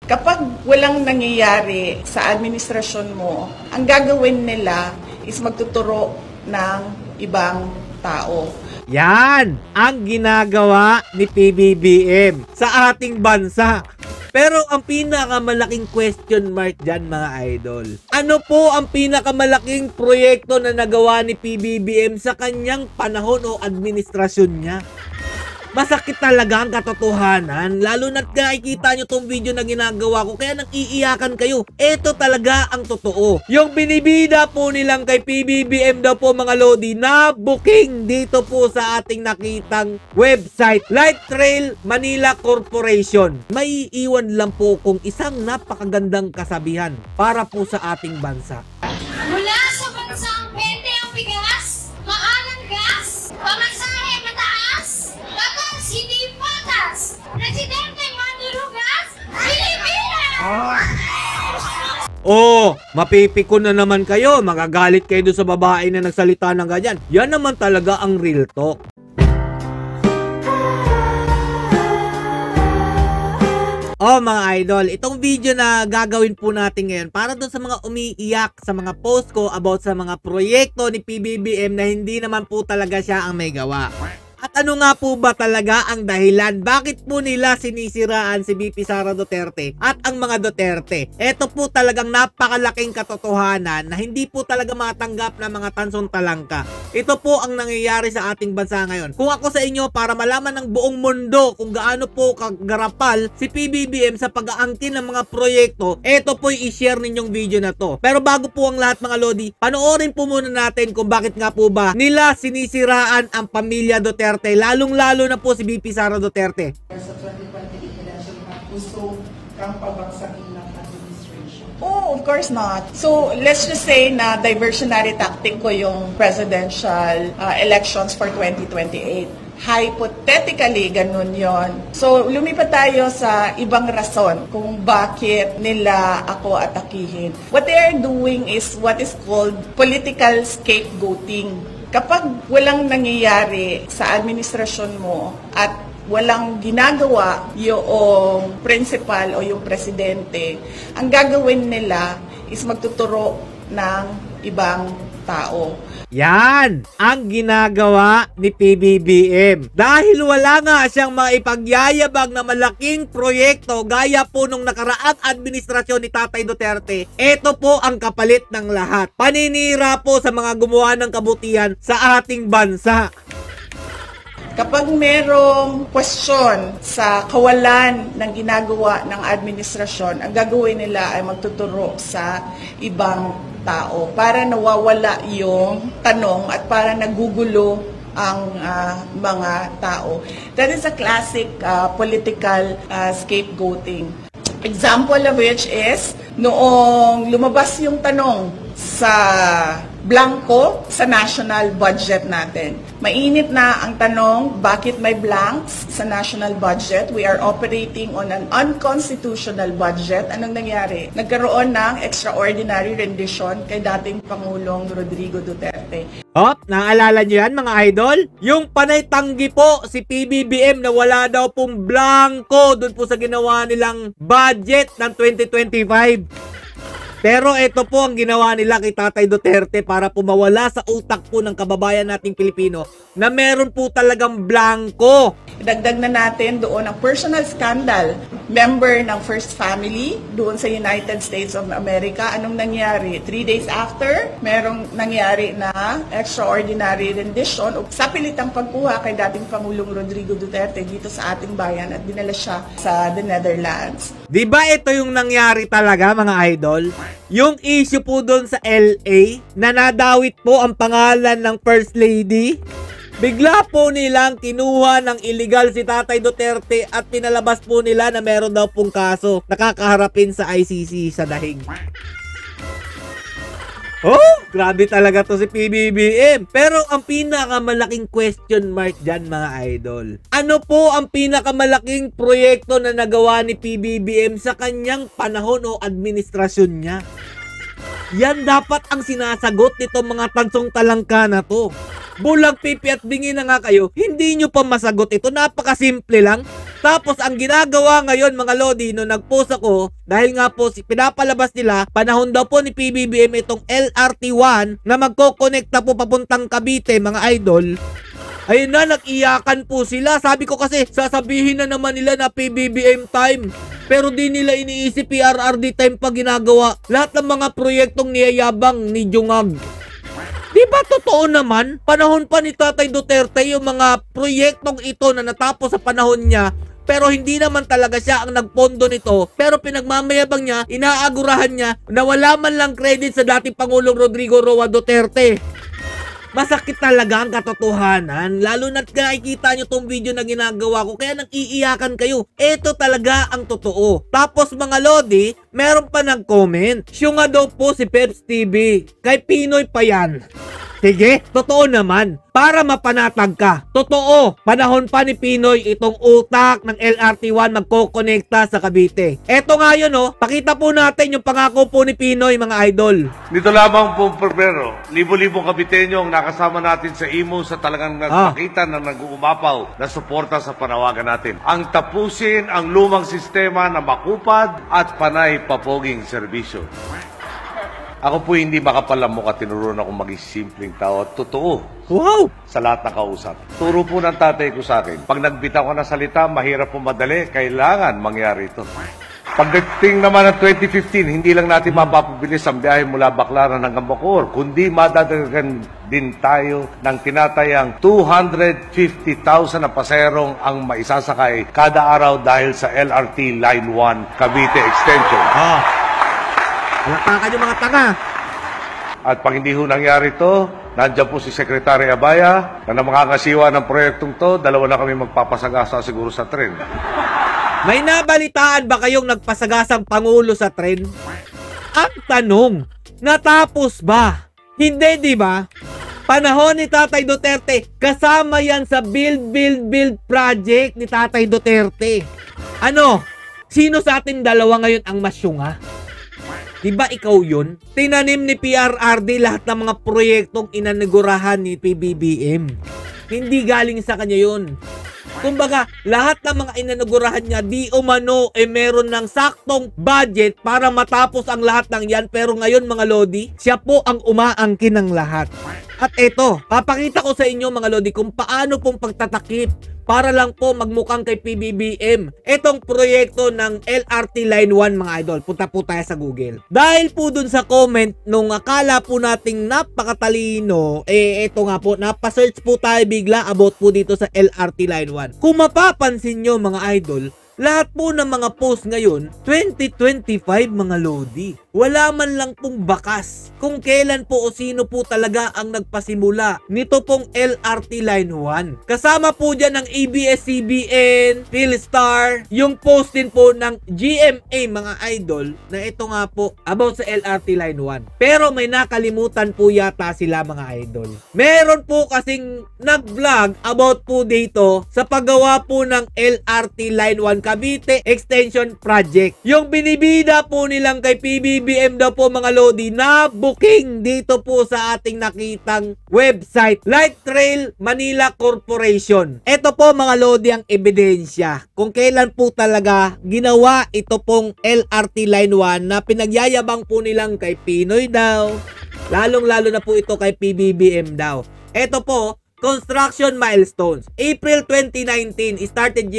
Kapag walang nangyayari sa administrasyon mo, ang gagawin nila is magtuturo ng ibang tao. Yan ang ginagawa ni PBBM sa ating bansa. Pero ang pinakamalaking question mark dyan, mga idol, ano po ang pinakamalaking proyekto na nagawa ni PBBM sa kanyang panahon o administrasyon niya? Masakit talaga ang katotohanan, lalo na't nakikita nyo tong video na ginagawa ko, kaya nang iiyakan kayo. Ito talaga ang totoo. Yung binibida po nilang kay PBBM daw po, mga lodi, na booking dito po sa ating nakitang website, Light Rail Manila Corporation. May iwan lang po kung isang napakagandang kasabihan para po sa ating bansa. Mula sa bansang 20 ang bigas, mahal ang gas, pamasahe mataas, tapos hindi patas, presidente Mandurugas, Pilipinas! Oh, mapipikon na naman kayo, magagalit kayo doon sa babae na nagsalita ng ganyan. Yan naman talaga ang real talk. Oh mga idol, itong video na gagawin po natin ngayon para doon sa mga umiiyak sa mga post ko about sa mga proyekto ni PBBM na hindi naman po talaga siya ang may gawa. At ano nga po ba talaga ang dahilan? Bakit po nila sinisiraan si VP Sara Duterte at ang mga Duterte? Ito po talagang napakalaking katotohanan na hindi po talaga matanggap ng mga tansong talangka. Ito po ang nangyayari sa ating bansa ngayon. Kung ako sa inyo, para malaman ng buong mundo kung gaano po kagarapal si PBBM sa pag-aangkin ng mga proyekto, ito po i-share ninyong video na to. Pero bago po ang lahat, mga lodi, panoorin po muna natin kung bakit nga po ba nila sinisiraan ang pamilya Duterte, lalong-lalo na po si VP Sara Duterte. Sa 2028 election, gusto kang pabagsakin ng administration? Oh, of course not. So, let's just say na diversionary tactic ko yung presidential elections for 2028. Hypothetically, ganun yon. So, lumipat tayo sa ibang rason kung bakit nila ako atakihin. What they are doing is what is called political scapegoating. Kapag walang nangyayari sa administrasyon mo at walang ginagawa yung principal o yung presidente, ang gagawin nila is magtuturo ng ibang tao. Yan ang ginagawa ni PBBM. Dahil wala nga siyang maipagyayabag na malaking proyekto gaya po nung nakaraang administrasyon ni Tatay Duterte, ito po ang kapalit ng lahat. Paninira po sa mga gumawa ng kabutihan sa ating bansa. Kapag merong question sa kawalan ng ginagawa ng administrasyon, ang gagawin nila ay magtuturo sa ibang tao para nawawala yung tanong at para nagugulo ang mga tao. That is a classic political scapegoating. Example of which is noong lumabas yung tanong sa blanco sa national budget natin. Mainit na ang tanong, bakit may blanks sa national budget? We are operating on an unconstitutional budget. Anong nangyari? Nagkaroon ng extraordinary rendition kay dating Pangulong Rodrigo Duterte. Hop, naalala nyo yan mga idol? Yung panay tanggi po si PBBM na wala daw pong blanco dun po sa ginawa nilang budget ng 2025. Pero ito po ang ginawa nila kay Tatay Duterte para pumawala sa utak po ng kababayan nating Pilipino na meron po talagang blanco. Dagdag na natin doon ang personal scandal. Member ng First Family doon sa United States of America. Anong nangyari? 3 days after, merong nangyari na extraordinary rendition o sa pilitang pagkuha kay dating Pangulong Rodrigo Duterte dito sa ating bayan at dinala siya sa the Netherlands. Diba ito yung nangyari talaga mga idol? Yung issue po doon sa LA na nadawit po ang pangalan ng First Lady. Bigla po nilang kinuha ng illegal si Tatay Duterte at pinalabas po nila na meron daw pong kaso nakakaharapin sa ICC sa dahig. Oh, grabe talaga to si PBBM. Pero ang pinakamalaking question mark dyan mga idol, ano po ang pinakamalaking proyekto na nagawa ni PBBM sa kanyang panahon o administrasyon niya? Yan dapat ang sinasagot nitong mga tansong talangka na to. Bulag pipi at bingi na nga kayo, hindi nyo pa masagot ito. Napakasimple lang. Tapos ang ginagawa ngayon mga lodi, no nag-post ako, dahil nga po pinapalabas nila, panahon daw po ni PBBM itong LRT1 na magko-connecta po papuntang Cavite mga idol. Ayun na, nag-iyakan po sila. Sabi ko kasi, sasabihin na naman nila na PBBM time. Pero di nila iniisip PRRD time pa ginagawa. Lahat ng mga proyektong niyayabang ni Jungag. Di ba totoo naman? Panahon pa ni Tatay Duterte yung mga proyektong ito na natapos sa panahon niya. Pero hindi naman talaga siya ang nagpondo nito. Pero pinagmamayabang niya, inaagurahan niya na wala man lang credit sa dating Pangulong Rodrigo Roa Duterte. Masakit talaga ang katotohanan. Lalo na't nakikita nyo tong video na ginagawa ko. Kaya nang iiyakan kayo. Ito talaga ang totoo. Tapos mga lodi, meron pa nag-comment. Siya nga daw po si Peps TV. Kay Pinoy pa yan. Sige, totoo naman. Para mapanatag ka. Totoo, panahon pa ni Pinoy itong utak ng LRT1 magkokonekta sa Cavite. Eto nga yun pakita po natin yung pangako po ni Pinoy mga idol. Dito lamang po, Perbero, libo-libong Caviteño ang nakasama natin sa IMO sa talagang nagpakita ng nag-uumapaw na suporta sa panawagan natin. Ang tapusin ang lumang sistema na makupad at panay papoging serbisyo. Ako po hindi makapalamok at tinuruan akong maging simpleng tao at totoo. Wow! Sa lahat ng kausap. Turo po ng tatay ko sa akin. Pag nagbitaw ko ng salita, mahirap po madali. Kailangan mangyari ito. Pagdating naman ng 2015, hindi lang natin mapapabilis ang biyahe mula Baclaran hanggang Bacoor, kundi madadagdagan din tayo ng tinatayang 250,000 na paserong ang maisasakay kada araw dahil sa LRT Line 1 Cavite Extension. Wala yung mga tanga. At pag hindi ho nangyari ito, nandiyan po si Secretary Abaya na makakasiwa ng proyektong to, dalawa na kami magpapasagasa siguro sa tren. May nabalitaan ba kayong nagpasagasang Pangulo sa tren? Ang tanong, natapos ba? Hindi, di ba? Panahon ni Tatay Duterte, kasama yan sa build project ni Tatay Duterte. Ano? Sino sa atin dalawa ngayon ang masyunga? Diba ikaw yun? Tinanim ni PRRD lahat ng mga proyektong inanigurahan ni PBBM. Hindi galing sa kanya yun. Kumbaga, lahat ng mga inanigurahan niya, di umano, meron ng saktong budget para matapos ang lahat ng yan. Pero ngayon mga lodi, siya po ang umaangkin ng lahat. At eto, papakita ko sa inyo mga lodi kung paano pong pagtatakip para lang po magmukhang kay PBBM etong proyekto ng LRT Line 1 mga idol. Punta po tayo sa Google. Dahil po dun sa comment nung akala po nating napakatalino, eto nga po, napasearch po tayo bigla about po dito sa LRT Line 1. Kung mapapansin nyo mga idol, lahat po ng mga post ngayon, 2025 mga lodi. Wala man lang pong bakas kung kailan po o sino po talaga ang nagpasimula nito pong LRT Line 1. Kasama po dyan ng ABS-CBN, Philstar, yung post din po ng GMA mga idol na ito nga po about sa LRT Line 1. Pero may nakalimutan po yata sila mga idol. Meron po kasing nag-vlog about po dito sa paggawa po ng LRT Line 1 Cavite Extension Project. Yung binibida po nilang kay PBBM daw po mga lodi na booking dito po sa ating nakitang website, Light Rail Manila Corporation. Ito po mga lodi ang ebidensya kung kailan po talaga ginawa ito pong LRT Line 1 na pinagyayabang po nilang kay Pinoy daw. Lalong-lalo na po ito kay PBBM daw. Ito po, construction milestones. April 2019, started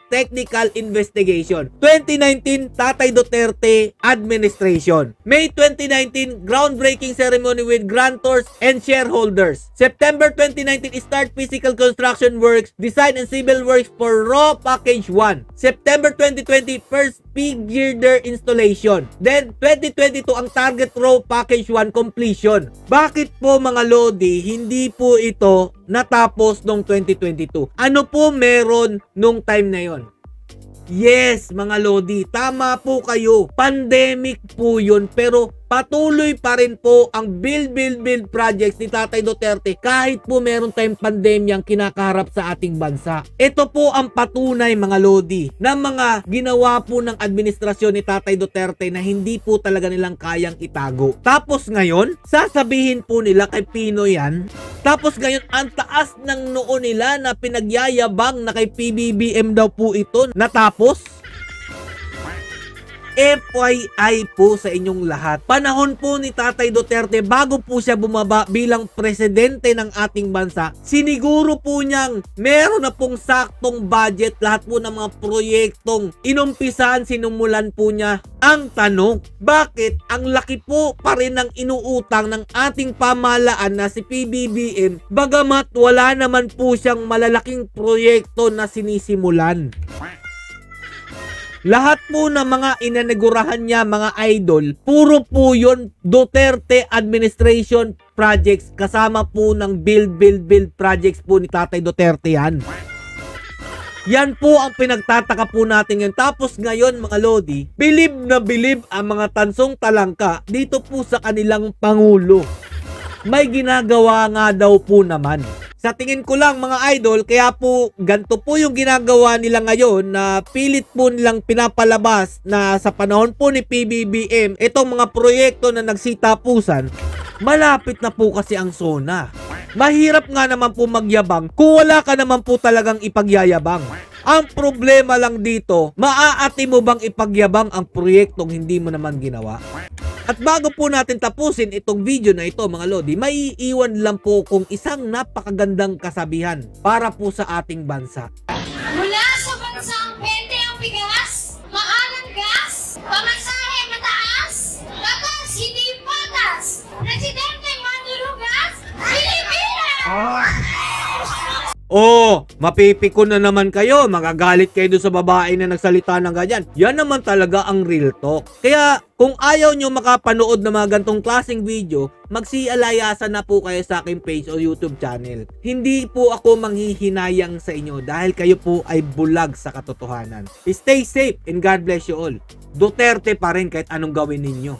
technical investigation. 2019, Tatay Duterte administration. May 2019, groundbreaking ceremony with grantors and shareholders. September 2019, start physical construction works, design and civil works for raw package 1. September 2020, first pig girder installation. Then 2022, ang target raw package 1 completion. Bakit po mga lodi, hindi po ito natapos noong 2022? Ano po meron nung time na yon? Yes, mga lodi, tama po kayo. Pandemic po yun, pero patuloy pa rin po ang build projects ni Tatay Duterte kahit po meron tayong pandemyang kinakaharap sa ating bansa. Ito po ang patunay mga lodi ng mga ginawa po ng administrasyon ni Tatay Duterte na hindi po talaga nilang kayang itago. Tapos ngayon, sasabihin po nila kay Pinoy yan Tapos ngayon, ang taas ng noo nila na pinagyayabang na kay PBBM daw po ito natapos. FYI po sa inyong lahat, panahon po ni Tatay Duterte bago po siya bumaba bilang presidente ng ating bansa, siniguro po niyang meron na pong saktong budget lahat po ng mga proyektong inumpisahan, sinumulan po niya. Ang tanong, bakit ang laki po pa rin ng inuutang ng ating pamahalaan na si PBBM bagamat wala naman po siyang malalaking proyekto na sinisimulan? Lahat po ng mga inanegurahan niya, mga idol, puro po yun Duterte administration projects, kasama po ng build projects po ni Tatay Duterte yan. Yan po ang pinagtataka po natin ngayon. Tapos ngayon mga Lodi, bilib na bilib ang mga tansong talangka dito po sa kanilang Pangulo. May ginagawa nga daw po naman. Sa tingin ko lang mga idol, kaya po ganito po yung ginagawa nila ngayon na pilit po nilang pinapalabas na sa panahon po ni PBBM, itong mga proyekto na nagsitapusan, malapit na po kasi ang SONA. Mahirap nga naman po magyabang kung wala ka naman po talagang ipagyayabang. Ang problema lang dito, maaati mo bang ipagyabang ang proyektong hindi mo naman ginawa? At bago po natin tapusin itong video na ito mga Lodi, may iiwan lang po kung isang napakagandang kasabihan para po sa ating bansa. Mula sa bansang 20 ang bigas, mahal ang gas, pamasahe mataas, tapos hindi patas, presidente mandurugas, Pilipinas! Oh, mapipikon na naman kayo, magagalit kayo doon sa babae na nagsalita ng ganyan. Yan naman talaga ang real talk. Kaya kung ayaw nyo makapanood ng mga gantong klaseng video, magsialayasan na po kayo sa aking page o YouTube channel. Hindi po ako manghihinayang sa inyo dahil kayo po ay bulag sa katotohanan. Stay safe and God bless you all. Duterte pa rin kahit anong gawin ninyo.